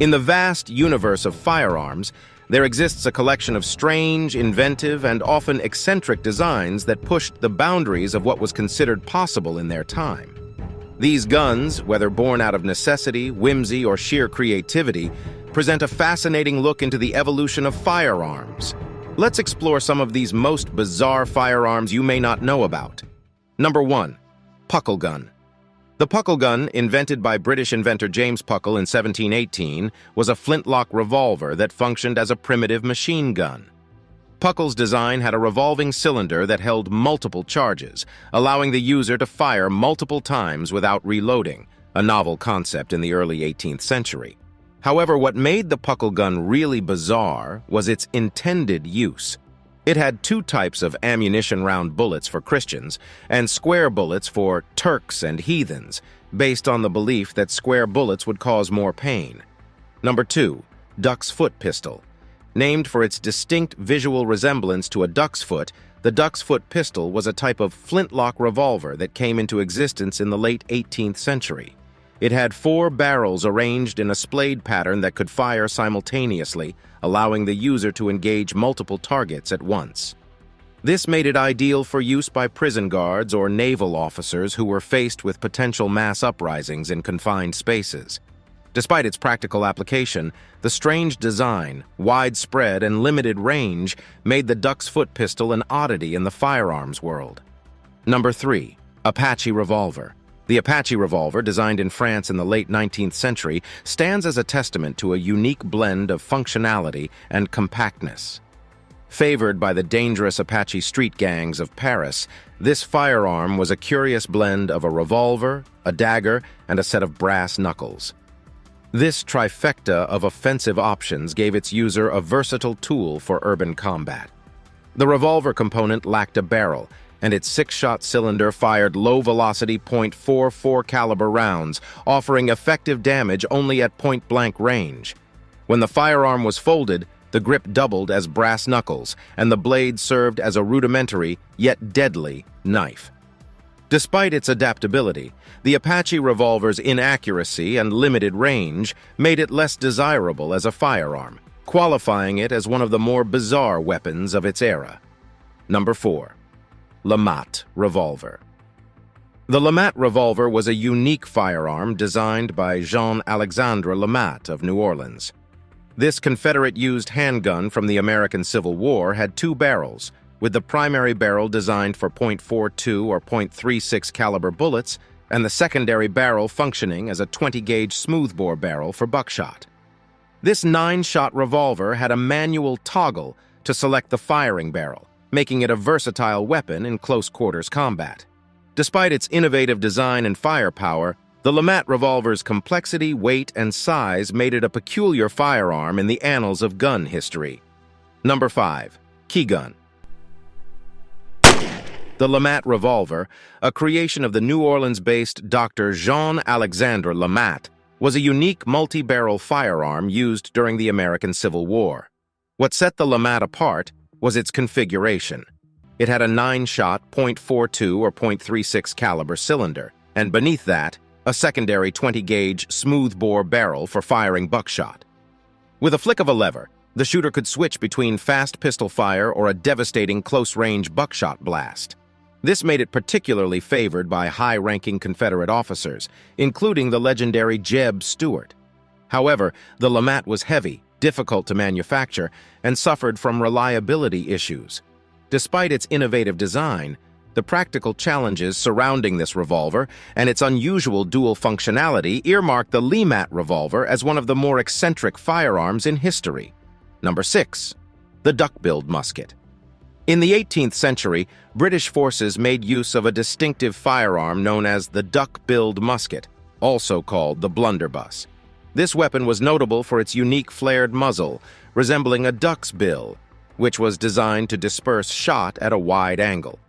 In the vast universe of firearms, there exists a collection of strange, inventive, and often eccentric designs that pushed the boundaries of what was considered possible in their time. These guns, whether born out of necessity, whimsy, or sheer creativity, present a fascinating look into the evolution of firearms. Let's explore some of these most bizarre firearms you may not know about. Number 1. Puckle gun. The puckle gun, invented by British inventor James Puckle in 1718, was a flintlock revolver that functioned as a primitive machine gun. Puckle's design had a revolving cylinder that held multiple charges, allowing the user to fire multiple times without reloading, a novel concept in the early 18th century. However, what made the puckle gun really bizarre was its intended use. It had two types of ammunition-round bullets for Christians and square bullets for Turks and heathens, based on the belief that square bullets would cause more pain. Number 2. Duck's foot pistol. Named for its distinct visual resemblance to a duck's foot, the duck's foot pistol was a type of flintlock revolver that came into existence in the late 18th century. It had 4 barrels arranged in a splayed pattern that could fire simultaneously, allowing the user to engage multiple targets at once. This made it ideal for use by prison guards or naval officers who were faced with potential mass uprisings in confined spaces. Despite its practical application, the strange design, widespread, and limited range made the duck's foot pistol an oddity in the firearms world. Number 3. Apache revolver. The Apache revolver, designed in France in the late 19th century, stands as a testament to a unique blend of functionality and compactness. Favored by the dangerous Apache street gangs of Paris, this firearm was a curious blend of a revolver, a dagger, and a set of brass knuckles. This trifecta of offensive options gave its user a versatile tool for urban combat. The revolver component lacked a barrel, and its 6-shot cylinder fired low-velocity .44 caliber rounds, offering effective damage only at point-blank range. When the firearm was folded, the grip doubled as brass knuckles, and the blade served as a rudimentary, yet deadly, knife. Despite its adaptability, the Apache revolver's inaccuracy and limited range made it less desirable as a firearm, qualifying it as one of the more bizarre weapons of its era. Number 4. LeMat revolver. The LeMat revolver was a unique firearm designed by Jean-Alexandre LeMat of New Orleans. This Confederate-used handgun from the American Civil War had 2 barrels, with the primary barrel designed for .42 or .36 caliber bullets, and the secondary barrel functioning as a 20-gauge smoothbore barrel for buckshot. This 9-shot revolver had a manual toggle to select the firing barrel, making it a versatile weapon in close-quarters combat. Despite its innovative design and firepower, the LeMat revolver's complexity, weight, and size made it a peculiar firearm in the annals of gun history. Number 5. Key gun. The LeMat revolver, a creation of the New Orleans-based Dr. Jean-Alexandre LeMat, was a unique multi-barrel firearm used during the American Civil War. What set the LeMat apart was its configuration. It had a 9-shot .42 or .36 caliber cylinder, and beneath that, a secondary 20-gauge smoothbore barrel for firing buckshot. With a flick of a lever, the shooter could switch between fast pistol fire or a devastating close-range buckshot blast. This made it particularly favored by high-ranking Confederate officers, including the legendary Jeb Stuart. However, the LeMat was heavy, difficult to manufacture, and suffered from reliability issues. Despite its innovative design, the practical challenges surrounding this revolver and its unusual dual functionality earmarked the LeMat revolver as one of the more eccentric firearms in history. Number 6. The duck-billed musket. In the 18th century, British forces made use of a distinctive firearm known as the duck-billed musket, also called the blunderbuss. This weapon was notable for its unique flared muzzle, resembling a duck's bill, which was designed to disperse shot at a wide angle.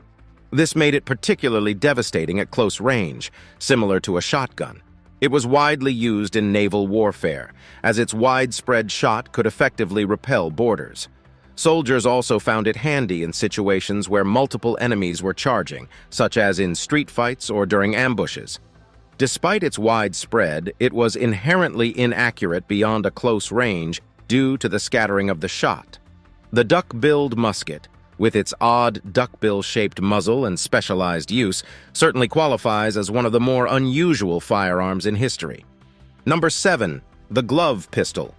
This made it particularly devastating at close range, similar to a shotgun. It was widely used in naval warfare, as its widespread shot could effectively repel boarders. Soldiers also found it handy in situations where multiple enemies were charging, such as in street fights or during ambushes. Despite its wide spread, it was inherently inaccurate beyond a close range due to the scattering of the shot. The duck-billed musket, with its odd duckbill-shaped muzzle and specialized use, certainly qualifies as one of the more unusual firearms in history. Number 7. The glove pistol.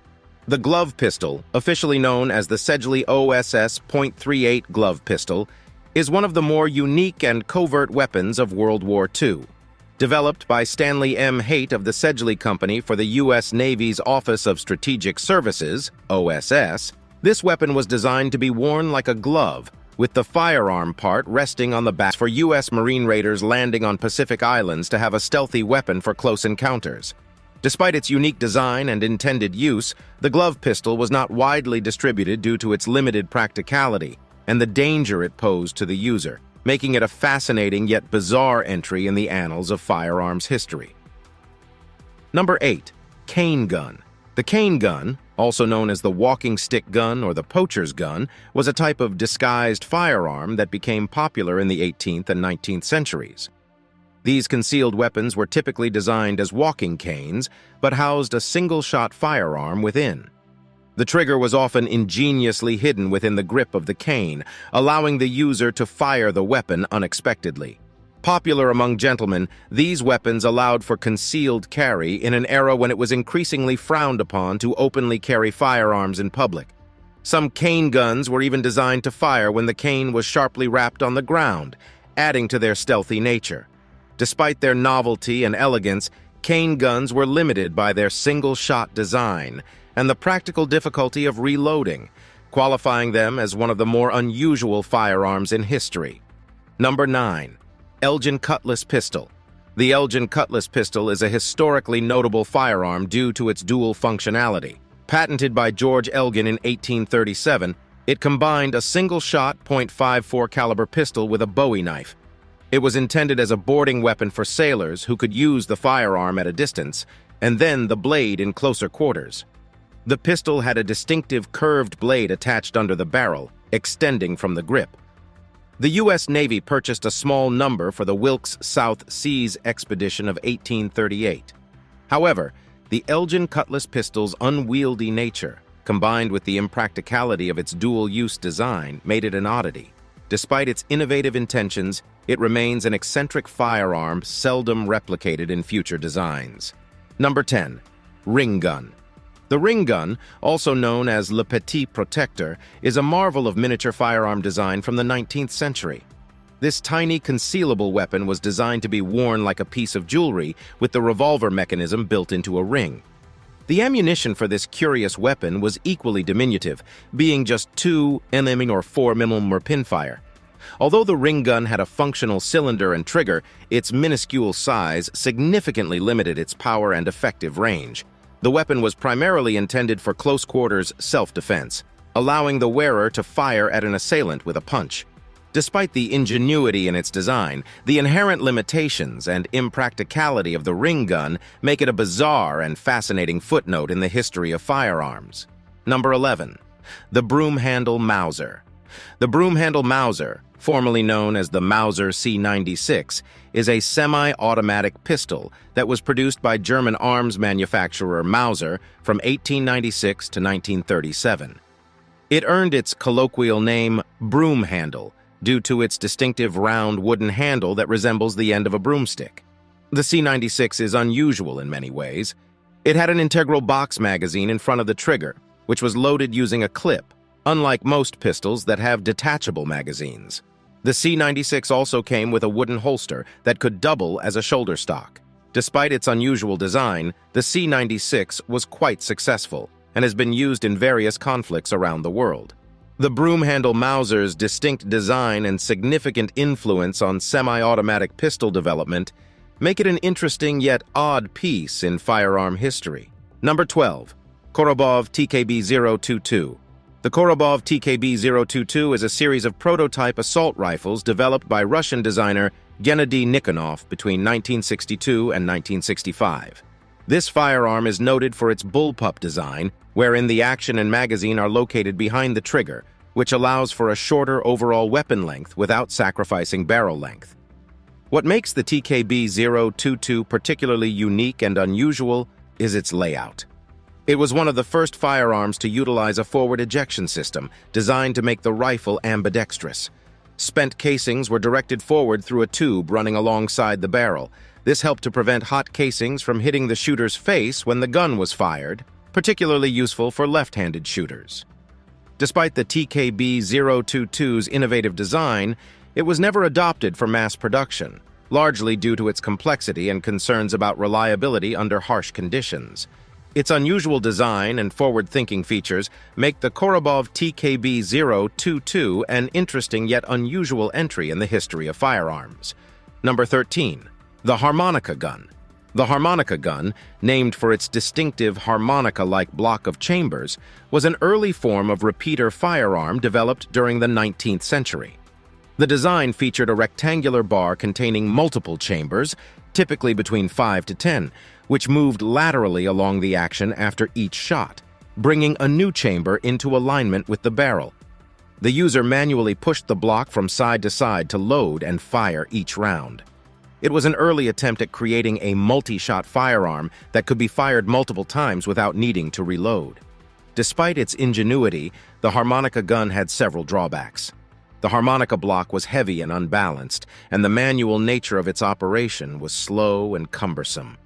The glove pistol, officially known as the Sedgley OSS .38 glove pistol, is one of the more unique and covert weapons of World War II. Developed by Stanley M. Haight of the Sedgley Company for the U.S. Navy's Office of Strategic Services, OSS, this weapon was designed to be worn like a glove, with the firearm part resting on the back for U.S. Marine raiders landing on Pacific Islands to have a stealthy weapon for close encounters. Despite its unique design and intended use, the glove pistol was not widely distributed due to its limited practicality and the danger it posed to the user, making it a fascinating yet bizarre entry in the annals of firearms history. Number 8. Cane gun. The cane gun, also known as the walking stick gun or the poacher's gun, was a type of disguised firearm that became popular in the 18th and 19th centuries. These concealed weapons were typically designed as walking canes, but housed a single-shot firearm within. The trigger was often ingeniously hidden within the grip of the cane, allowing the user to fire the weapon unexpectedly. Popular among gentlemen, these weapons allowed for concealed carry in an era when it was increasingly frowned upon to openly carry firearms in public. Some cane guns were even designed to fire when the cane was sharply wrapped on the ground, adding to their stealthy nature. Despite their novelty and elegance, cane guns were limited by their single-shot design and the practical difficulty of reloading, qualifying them as one of the more unusual firearms in history. Number 9. Elgin Cutlass Pistol. The Elgin Cutlass pistol is a historically notable firearm due to its dual functionality. Patented by George Elgin in 1837, it combined a single-shot .54 caliber pistol with a Bowie knife. It was intended as a boarding weapon for sailors who could use the firearm at a distance, and then the blade in closer quarters. The pistol had a distinctive curved blade attached under the barrel, extending from the grip. The U.S. Navy purchased a small number for the Wilkes South Seas expedition of 1838. However, the Elgin Cutlass pistol's unwieldy nature, combined with the impracticality of its dual-use design, made it an oddity. Despite its innovative intentions, it remains an eccentric firearm seldom replicated in future designs. Number 10. Ring gun. The ring gun, also known as Le Petit Protecteur, is a marvel of miniature firearm design from the 19th century. This tiny concealable weapon was designed to be worn like a piece of jewelry with the revolver mechanism built into a ring. The ammunition for this curious weapon was equally diminutive, being just 2 mm or 4 mm pinfire. Although the ring gun had a functional cylinder and trigger, its minuscule size significantly limited its power and effective range. The weapon was primarily intended for close-quarters self-defense, allowing the wearer to fire at an assailant with a punch. Despite the ingenuity in its design, the inherent limitations and impracticality of the ring gun make it a bizarre and fascinating footnote in the history of firearms. Number 11. The Broom-handle Mauser. The Broom-handle Mauser, formerly known as the Mauser C96, is a semi-automatic pistol that was produced by German arms manufacturer Mauser from 1896 to 1937. It earned its colloquial name broom handle due to its distinctive round wooden handle that resembles the end of a broomstick. The C96 is unusual in many ways. It had an integral box magazine in front of the trigger, which was loaded using a clip, unlike most pistols that have detachable magazines. The C96 also came with a wooden holster that could double as a shoulder stock. Despite its unusual design, the C96 was quite successful and has been used in various conflicts around the world. The broom-handle Mauser's distinct design and significant influence on semi-automatic pistol development make it an interesting yet odd piece in firearm history. Number 12. Korobov TKB-022. The Korobov TKB-022 is a series of prototype assault rifles developed by Russian designer Gennady Nikonov between 1962 and 1965. This firearm is noted for its bullpup design, wherein the action and magazine are located behind the trigger, which allows for a shorter overall weapon length without sacrificing barrel length. What makes the TKB-022 particularly unique and unusual is its layout. It was one of the first firearms to utilize a forward ejection system designed to make the rifle ambidextrous. Spent casings were directed forward through a tube running alongside the barrel. This helped to prevent hot casings from hitting the shooter's face when the gun was fired, particularly useful for left-handed shooters. Despite the TKB-022's innovative design, it was never adopted for mass production, largely due to its complexity and concerns about reliability under harsh conditions. Its unusual design and forward-thinking features make the Korobov TKB-022 an interesting yet unusual entry in the history of firearms. Number 13. The harmonica gun. The harmonica gun, named for its distinctive harmonica-like block of chambers, was an early form of repeater firearm developed during the 19th century. The design featured a rectangular bar containing multiple chambers, typically between 5 to 10, which moved laterally along the action after each shot, bringing a new chamber into alignment with the barrel. The user manually pushed the block from side to side to load and fire each round. It was an early attempt at creating a multi-shot firearm that could be fired multiple times without needing to reload. Despite its ingenuity, the harmonica gun had several drawbacks. The harmonica block was heavy and unbalanced, and the manual nature of its operation was slow and cumbersome.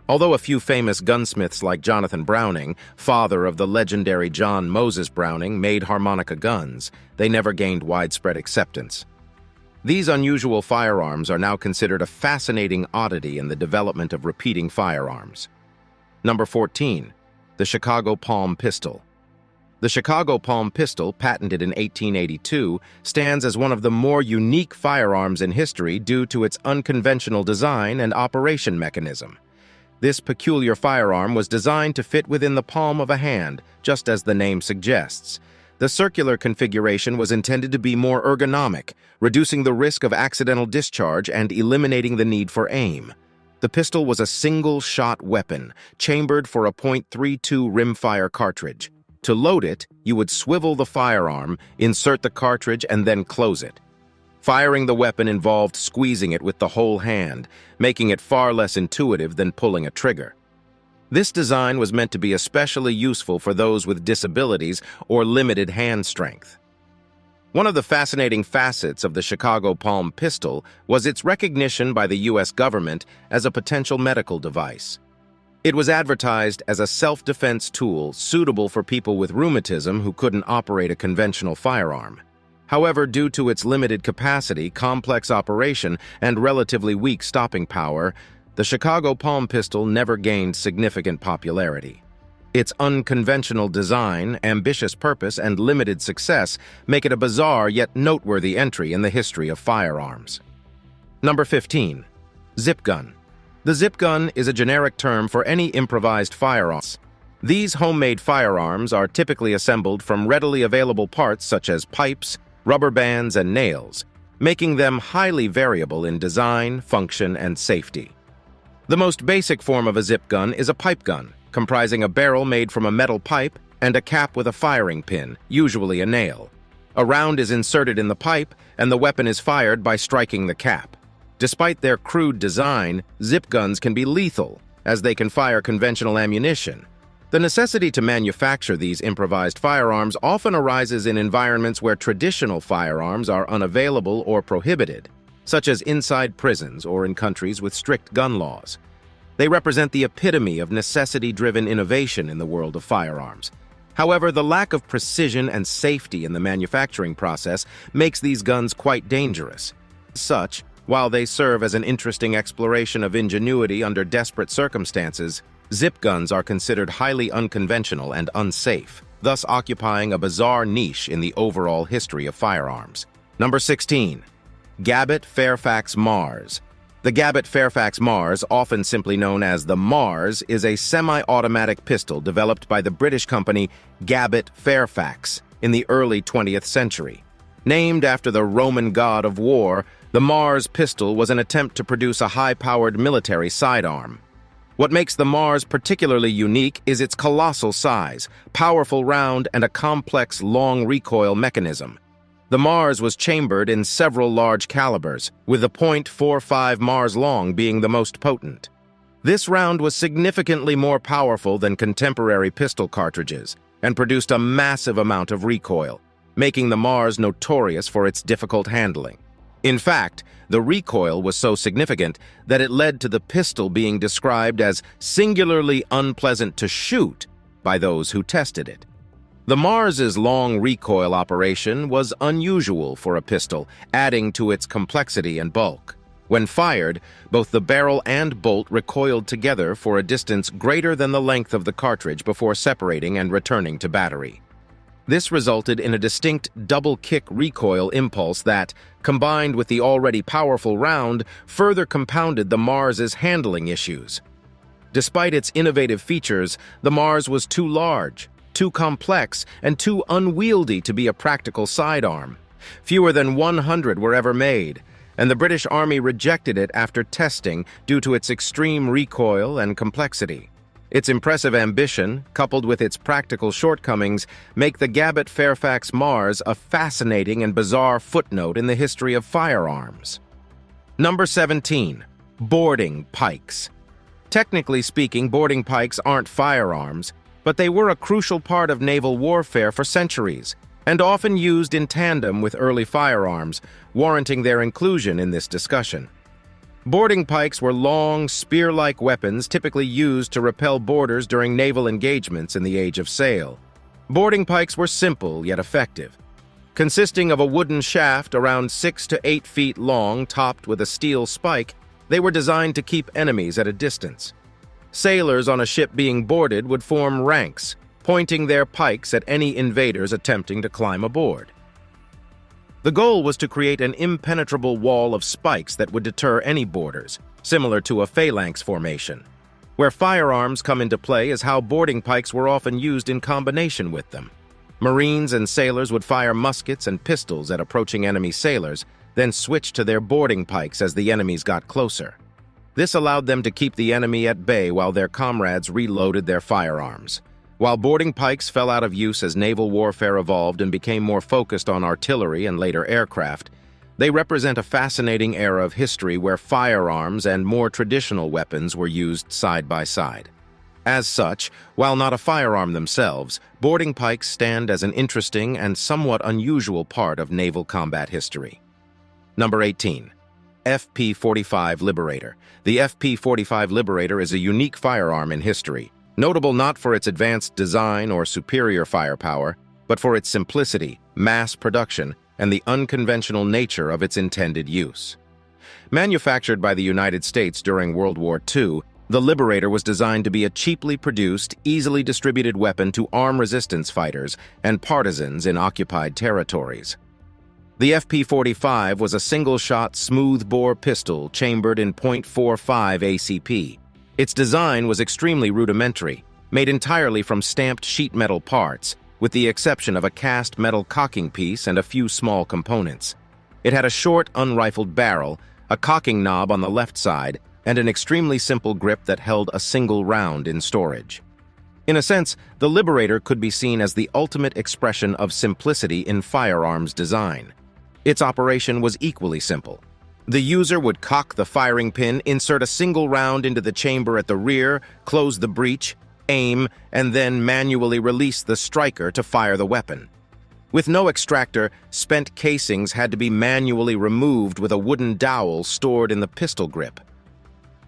Although a few famous gunsmiths like Jonathan Browning, father of the legendary John Moses Browning, made harmonica guns, they never gained widespread acceptance. These unusual firearms are now considered a fascinating oddity in the development of repeating firearms. Number 14. The Chicago Palm Pistol. The Chicago Palm Pistol, patented in 1882, stands as one of the more unique firearms in history due to its unconventional design and operation mechanism. This peculiar firearm was designed to fit within the palm of a hand, just as the name suggests. The circular configuration was intended to be more ergonomic, reducing the risk of accidental discharge and eliminating the need for aim. The pistol was a single-shot weapon, chambered for a .32 rimfire cartridge. To load it, you would swivel the firearm, insert the cartridge, and then close it. Firing the weapon involved squeezing it with the whole hand, making it far less intuitive than pulling a trigger. This design was meant to be especially useful for those with disabilities or limited hand strength. One of the fascinating facets of the Chicago Palm Pistol was its recognition by the U.S. government as a potential medical device. It was advertised as a self-defense tool suitable for people with rheumatism who couldn't operate a conventional firearm. However, due to its limited capacity, complex operation, and relatively weak stopping power, the Chicago Palm Pistol never gained significant popularity. Its unconventional design, ambitious purpose, and limited success make it a bizarre yet noteworthy entry in the history of firearms. Number 15. Zip gun. The zip gun is a generic term for any improvised firearms. These homemade firearms are typically assembled from readily available parts such as pipes, rubber bands, and nails, making them highly variable in design, function, and safety. The most basic form of a zip gun is a pipe gun, comprising a barrel made from a metal pipe and a cap with a firing pin, usually a nail. A round is inserted in the pipe, and the weapon is fired by striking the cap. Despite their crude design, zip guns can be lethal, as they can fire conventional ammunition. The necessity to manufacture these improvised firearms often arises in environments where traditional firearms are unavailable or prohibited, such as inside prisons or in countries with strict gun laws. They represent the epitome of necessity-driven innovation in the world of firearms. However, the lack of precision and safety in the manufacturing process makes these guns quite dangerous. As such, while they serve as an interesting exploration of ingenuity under desperate circumstances, zip guns are considered highly unconventional and unsafe, thus occupying a bizarre niche in the overall history of firearms. Number 16. Gabbett Fairfax Mars. The Gabbett Fairfax Mars, often simply known as the Mars, is a semi-automatic pistol developed by the British company Gabbett Fairfax in the early 20th century. Named after the Roman god of war, the Mars pistol was an attempt to produce a high-powered military sidearm. What makes the Mars particularly unique is its colossal size, powerful round, and a complex long recoil mechanism. The Mars was chambered in several large calibers, with the .45 Mars long being the most potent. This round was significantly more powerful than contemporary pistol cartridges and produced a massive amount of recoil, making the Mars notorious for its difficult handling. In fact, the recoil was so significant that it led to the pistol being described as singularly unpleasant to shoot by those who tested it. The Mars's long recoil operation was unusual for a pistol, adding to its complexity and bulk. When fired, both the barrel and bolt recoiled together for a distance greater than the length of the cartridge before separating and returning to battery. This resulted in a distinct double-kick recoil impulse that, combined with the already powerful round, further compounded the Mars's handling issues. Despite its innovative features, the Mars was too large, too complex, and too unwieldy to be a practical sidearm. Fewer than 100 were ever made, and the British Army rejected it after testing due to its extreme recoil and complexity. Its impressive ambition, coupled with its practical shortcomings, make the Gabbett Fairfax Mars a fascinating and bizarre footnote in the history of firearms. Number 17. Boarding pikes. Technically speaking, boarding pikes aren't firearms, but they were a crucial part of naval warfare for centuries, and often used in tandem with early firearms, warranting their inclusion in this discussion. Boarding pikes were long, spear-like weapons typically used to repel boarders during naval engagements in the Age of Sail. Boarding pikes were simple yet effective. Consisting of a wooden shaft around 6 to 8 feet long topped with a steel spike, they were designed to keep enemies at a distance. Sailors on a ship being boarded would form ranks, pointing their pikes at any invaders attempting to climb aboard. The goal was to create an impenetrable wall of spikes that would deter any boarders, similar to a phalanx formation. Where firearms come into play is how boarding pikes were often used in combination with them. Marines and sailors would fire muskets and pistols at approaching enemy sailors, then switch to their boarding pikes as the enemies got closer. This allowed them to keep the enemy at bay while their comrades reloaded their firearms. While boarding pikes fell out of use as naval warfare evolved and became more focused on artillery and later aircraft, they represent a fascinating era of history where firearms and more traditional weapons were used side by side. As such, while not a firearm themselves, boarding pikes stand as an interesting and somewhat unusual part of naval combat history. Number 18. FP-45 Liberator. The FP-45 Liberator is a unique firearm in history, notable not for its advanced design or superior firepower, but for its simplicity, mass production, and the unconventional nature of its intended use. Manufactured by the United States during World War II, the Liberator was designed to be a cheaply produced, easily distributed weapon to arm resistance fighters and partisans in occupied territories. The FP-45 was a single-shot, smooth-bore pistol chambered in .45 ACP. Its design was extremely rudimentary, made entirely from stamped sheet metal parts, with the exception of a cast metal cocking piece and a few small components. It had a short, unrifled barrel, a cocking knob on the left side, and an extremely simple grip that held a single round in storage. In a sense, the Liberator could be seen as the ultimate expression of simplicity in firearms design. Its operation was equally simple. The user would cock the firing pin, insert a single round into the chamber at the rear, close the breech, aim, and then manually release the striker to fire the weapon. With no extractor, spent casings had to be manually removed with a wooden dowel stored in the pistol grip.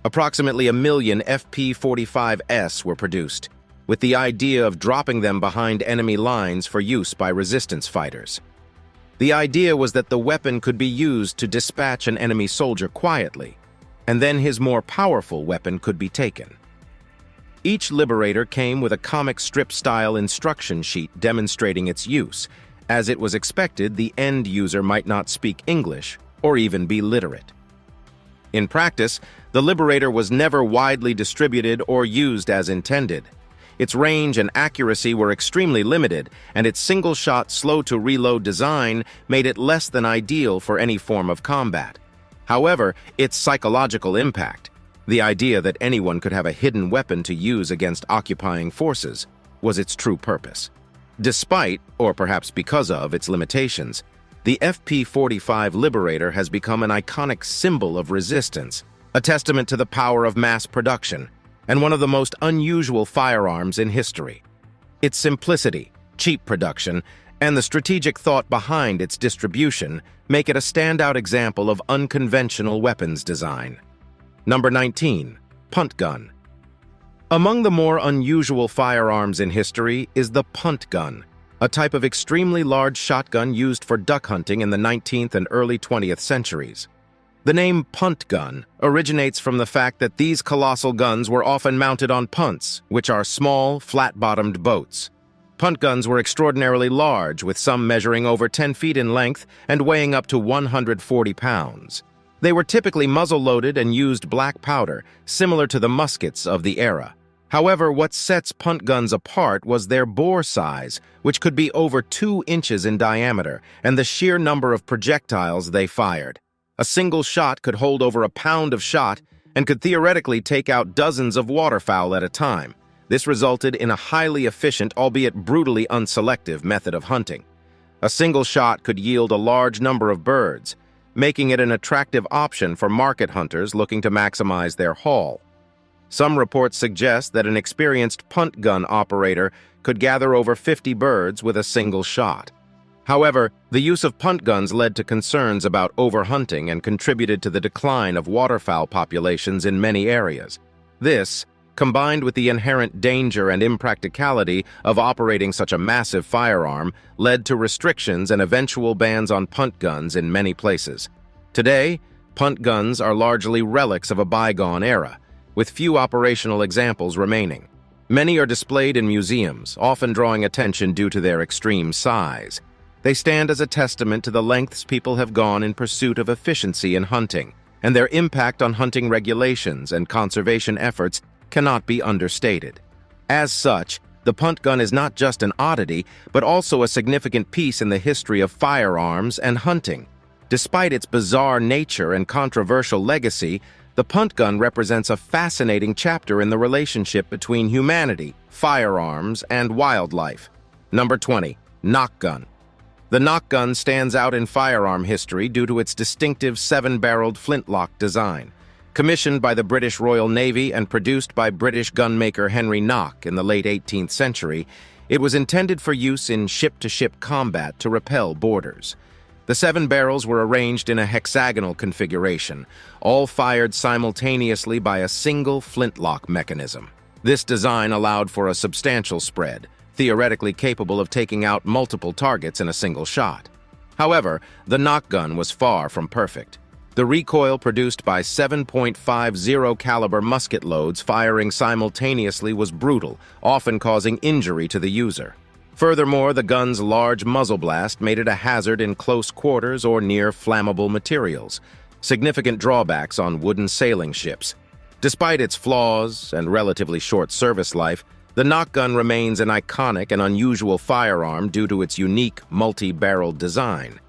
Approximately 1 million FP-45s were produced, with the idea of dropping them behind enemy lines for use by resistance fighters. The idea was that the weapon could be used to dispatch an enemy soldier quietly, and then his more powerful weapon could be taken. Each Liberator came with a comic strip-style instruction sheet demonstrating its use, as it was expected the end user might not speak English or even be literate. In practice, the Liberator was never widely distributed or used as intended. Its range and accuracy were extremely limited, and its single-shot, slow-to-reload design made it less than ideal for any form of combat. However, its psychological impact, the idea that anyone could have a hidden weapon to use against occupying forces, was its true purpose. Despite, or perhaps because of, its limitations, The FP-45 Liberator has become an iconic symbol of resistance, a testament to the power of mass production, and one of the most unusual firearms in history. Its simplicity, cheap production, and the strategic thought behind its distribution make it a standout example of unconventional weapons design. Number 19. Punt gun. Among the more unusual firearms in history is the punt gun, a type of extremely large shotgun used for duck hunting in the 19th and early 20th centuries. The name punt gun originates from the fact that these colossal guns were often mounted on punts, which are small, flat-bottomed boats. Punt guns were extraordinarily large, with some measuring over 10 feet in length and weighing up to 140 pounds. They were typically muzzle-loaded and used black powder, similar to the muskets of the era. However, what sets punt guns apart was their bore size, which could be over 2 inches in diameter, and the sheer number of projectiles they fired. A single shot could hold over a pound of shot and could theoretically take out dozens of waterfowl at a time. This resulted in a highly efficient, albeit brutally unselective, method of hunting. A single shot could yield a large number of birds, making it an attractive option for market hunters looking to maximize their haul. Some reports suggest that an experienced punt gun operator could gather over 50 birds with a single shot. However, the use of punt guns led to concerns about overhunting and contributed to the decline of waterfowl populations in many areas. This, combined with the inherent danger and impracticality of operating such a massive firearm, led to restrictions and eventual bans on punt guns in many places. Today, punt guns are largely relics of a bygone era, with few operational examples remaining. Many are displayed in museums, often drawing attention due to their extreme size. They stand as a testament to the lengths people have gone in pursuit of efficiency in hunting, and their impact on hunting regulations and conservation efforts cannot be understated. As such, the punt gun is not just an oddity, but also a significant piece in the history of firearms and hunting. Despite its bizarre nature and controversial legacy, the punt gun represents a fascinating chapter in the relationship between humanity, firearms, and wildlife. Number 20. Knock gun. The knock gun stands out in firearm history due to its distinctive 7-barreled flintlock design. Commissioned by the British Royal Navy and produced by British gunmaker Henry Knock in the late 18th century, it was intended for use in ship-to-ship combat to repel boarders. The 7 barrels were arranged in a hexagonal configuration, all fired simultaneously by a single flintlock mechanism. This design allowed for a substantial spread, theoretically capable of taking out multiple targets in a single shot. However, the knock gun was far from perfect. The recoil produced by 7.50 caliber musket loads firing simultaneously was brutal, often causing injury to the user. Furthermore, the gun's large muzzle blast made it a hazard in close quarters or near flammable materials, significant drawbacks on wooden sailing ships. Despite its flaws and relatively short service life, the knock gun remains an iconic and unusual firearm due to its unique multi-barreled design.